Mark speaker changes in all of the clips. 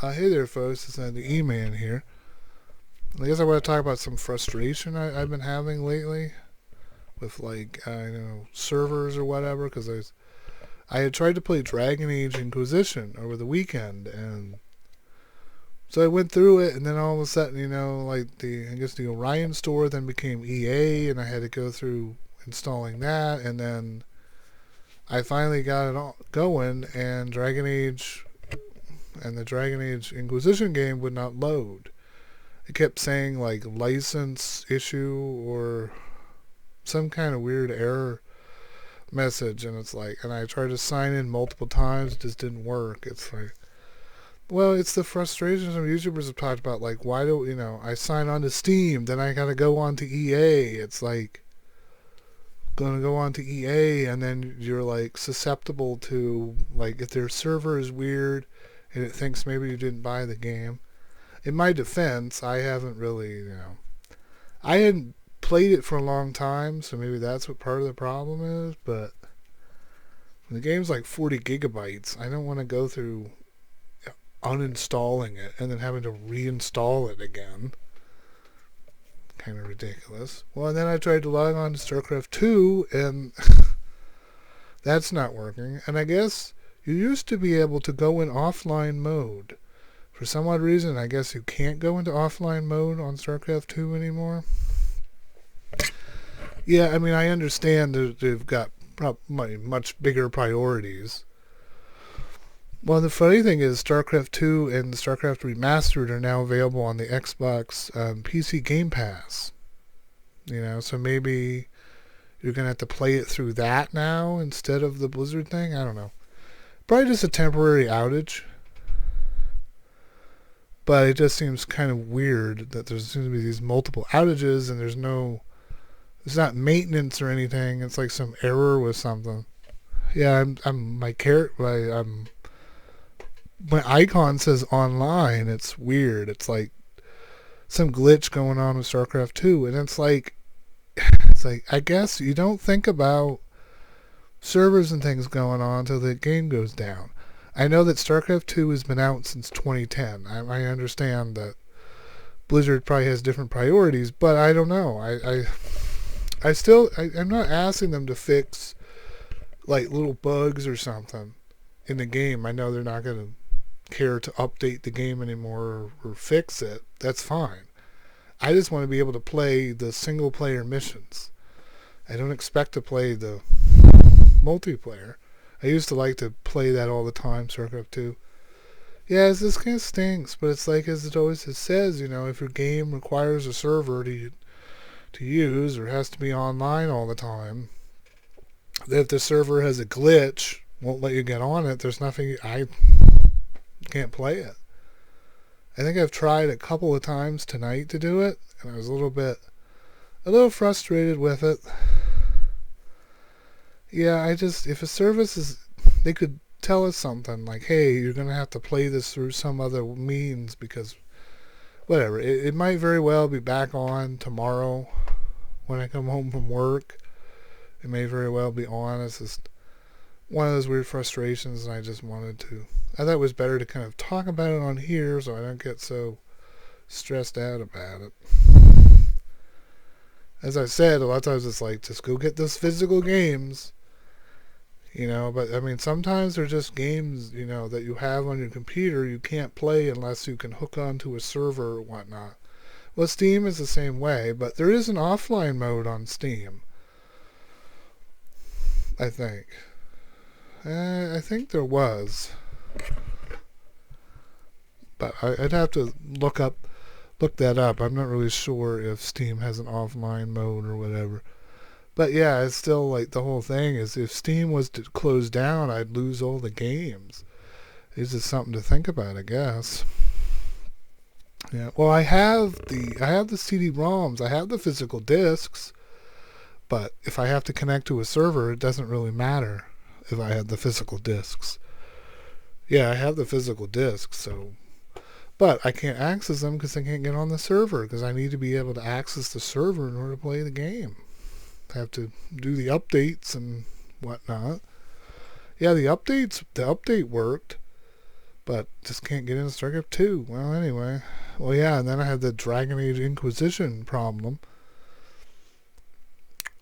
Speaker 1: Hey there, folks. It's the E-Man here. I guess I want to talk about some frustration I've been having lately with servers or whatever. Because I had tried to play Dragon Age Inquisition over the weekend, and so I went through it, and then all of a sudden, the Orion store then became EA, and I had to go through installing that, and then I finally got it all going, and the Dragon Age Inquisition game would not load. It kept saying like license issue or some kind of weird error message, and and I tried to sign in multiple times, it just didn't work. It's like, well, it's the frustrations some YouTubers have talked about. Like, why do I sign on to Steam, then I gotta go on to EA. It's like gonna go on to EA, and then you're like susceptible to like if their server is weird and it thinks maybe you didn't buy the game. In my defense, I haven't really, I hadn't played it for a long time, so maybe that's what part of the problem is. But when the game's like 40 gigabytes, I don't want to go through uninstalling it and then having to reinstall it again. Kind of ridiculous. Well, and then I tried to log on to StarCraft 2, and that's not working. And I guess you used to be able to go in offline mode. For some odd reason, I guess you can't go into offline mode on StarCraft 2 anymore. Yeah, I mean, I understand that they've got much bigger priorities. Well, the funny thing is, StarCraft 2 and StarCraft Remastered are now available on the Xbox PC Game Pass. So maybe you're going to have to play it through that now instead of the Blizzard thing? I don't know. Probably just a temporary outage. But it just seems kind of weird that there seems to be these multiple outages and it's not maintenance or anything. It's like some error with something. Yeah, my icon says online. It's weird. It's like some glitch going on with StarCraft 2, and it's like I guess you don't think about servers and things going on until the game goes down. I know that StarCraft 2 has been out since 2010. I understand that Blizzard probably has different priorities, but I don't know. I'm not asking them to fix like little bugs or something in the game. I know they're not going to care to update the game anymore or fix it. That's fine. I just want to be able to play the single player missions. I don't expect to play the multiplayer. I used to like to play that all the time, StarCraft 2. Yeah, this kind of stinks, but it's like as it says, if your game requires a server to use or has to be online all the time, if the server has a glitch, won't let you get on it, there's nothing, I can't play it. I think I've tried a couple of times tonight to do it, and I was a little frustrated with it. Yeah, if a service they could tell us something like, hey, you're going to have to play this through some other means because, whatever, it might very well be back on tomorrow when I come home from work. It may very well be on. It's just one of those weird frustrations, and I thought it was better to kind of talk about it on here so I don't get so stressed out about it. As I said, a lot of times it's like, just go get those physical games. But I mean, sometimes they're just games, that you have on your computer you can't play unless you can hook onto a server or whatnot. Well, Steam is the same way, but there is an offline mode on Steam. I think. I think there was. But I'd have to look that up. I'm not really sure if Steam has an offline mode or whatever. But yeah, it's still like the whole thing is if Steam was to close down, I'd lose all the games. It's just something to think about, I guess. Yeah. Well, I have the CD-ROMs. I have the physical discs. But if I have to connect to a server, it doesn't really matter if I have the physical discs. Yeah, I have the physical discs, so. But I can't access them because I can't get on the server because I need to be able to access the server in order to play the game. Have to do the updates and whatnot. Yeah, the update worked, but just can't get into StarCraft 2. Well, anyway. Well, yeah, and then I had the Dragon Age Inquisition problem.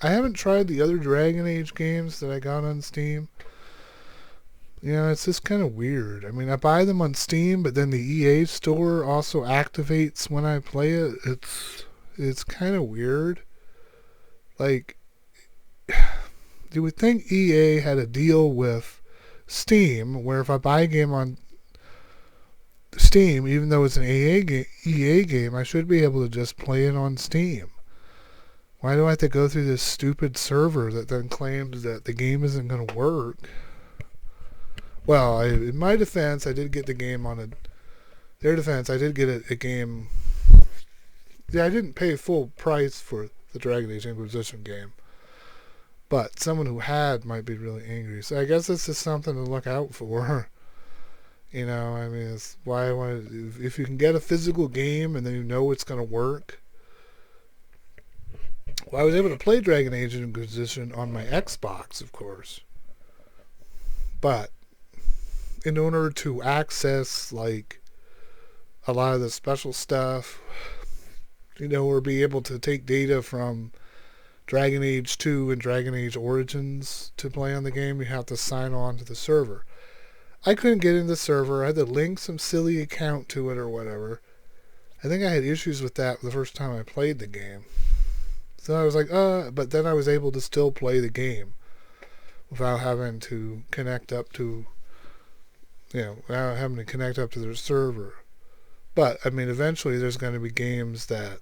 Speaker 1: I haven't tried the other Dragon Age games that I got on Steam. You know, it's just kind of weird. I mean, I buy them on Steam, but then the EA store also activates when I play it. It's kind of weird. Like, you would think EA had a deal with Steam, where if I buy a game on Steam, even though it's an EA game, I should be able to just play it on Steam. Why do I have to go through this stupid server that then claims that the game isn't going to work? Well, in my defense, I did get the game on a... Their defense, I did get a game... Yeah, I didn't pay full price for the Dragon Age Inquisition game. But someone who had might be really angry. So I guess this is something to look out for. You know, I mean, it's why I want to... If you can get a physical game and then you know it's going to work... Well, I was able to play Dragon Age Inquisition on my Xbox, of course. But in order to access, like, a lot of the special stuff, you know, or be able to take data from Dragon Age 2 and Dragon Age Origins to play on the game, you have to sign on to the server. I couldn't get in the server. I had to link some silly account to it or whatever. I think I had issues with that the first time I played the game. So I was like, but then I was able to still play the game without having to connect up to, you know, without having to connect up to their server. But, I mean, eventually there's going to be games that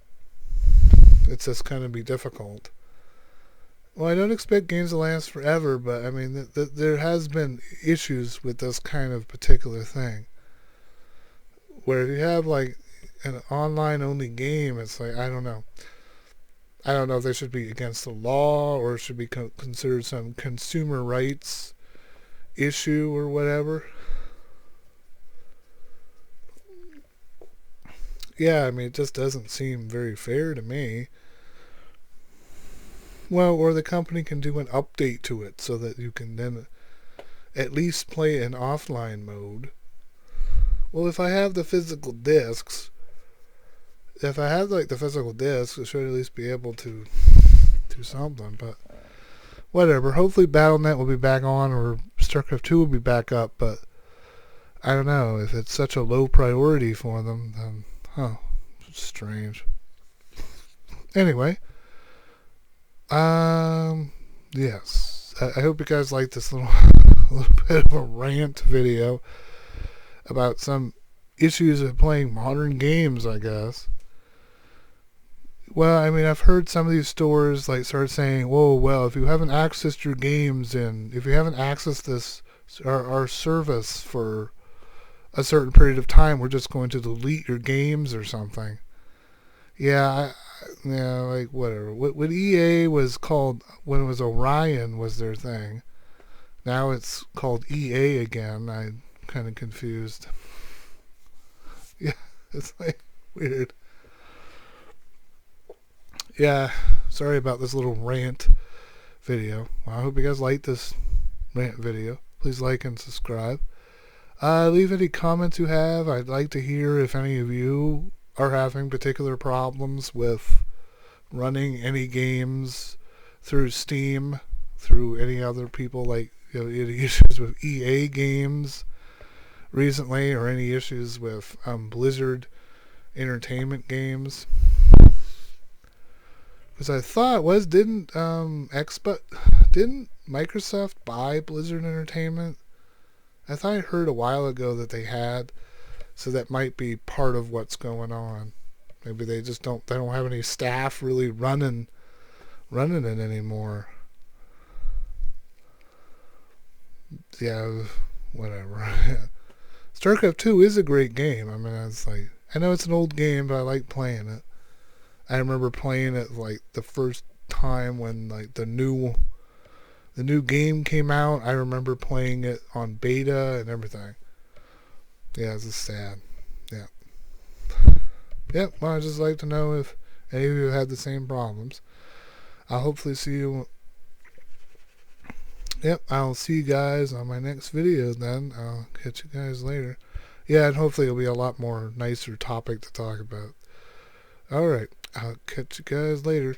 Speaker 1: it's just going to be difficult. Well, I don't expect games to last forever, but, I mean, there has been issues with this kind of particular thing. Where if you have, like, an online-only game, it's like, I don't know. I don't know if they should be against the law or should be considered some consumer rights issue or whatever. Yeah, I mean, it just doesn't seem very fair to me. Well, or the company can do an update to it so that you can then at least play in offline mode. Well, if I have the physical discs... If I had, like, the physical disc, I should at least be able to do something, but whatever. Hopefully Battle.net will be back on, or StarCraft 2 will be back up, but I don't know. If it's such a low priority for them, then, it's strange. Anyway, yes. I hope you guys like this little bit of a rant video about some issues of playing modern games, I guess. Well, I mean, I've heard some of these stores like start saying, "Whoa, well, if you haven't accessed your games and if you haven't accessed this our service for a certain period of time, we're just going to delete your games or something." Yeah, yeah, like whatever. What EA was called when it was Orion was their thing. Now it's called EA again. I'm kind of confused. Yeah, it's like weird. Yeah, sorry about this little rant video. Well, I hope you guys like this rant video. Please like and subscribe. Leave any comments you have. I'd like to hear if any of you are having particular problems with running any games through Steam, through any other people, like, you know, any issues with EA games recently, or any issues with Blizzard Entertainment games. Because I thought didn't Microsoft buy Blizzard Entertainment? I thought I heard a while ago that they had, so that might be part of what's going on. Maybe they just don't have any staff really running it anymore. Yeah, whatever. StarCraft 2 is a great game. I mean, it's like, I know it's an old game, but I like playing it. I remember playing it like the first time when like the new game came out. I remember playing it on beta and everything. Yeah, it's just sad. Yeah. Yeah, well, I'd just like to know if any of you had the same problems. I'll hopefully see you. Yep, I'll see you guys on my next video then. I'll catch you guys later. Yeah, and hopefully it'll be a lot more nicer topic to talk about. All right, I'll catch you guys later.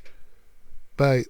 Speaker 1: Bye.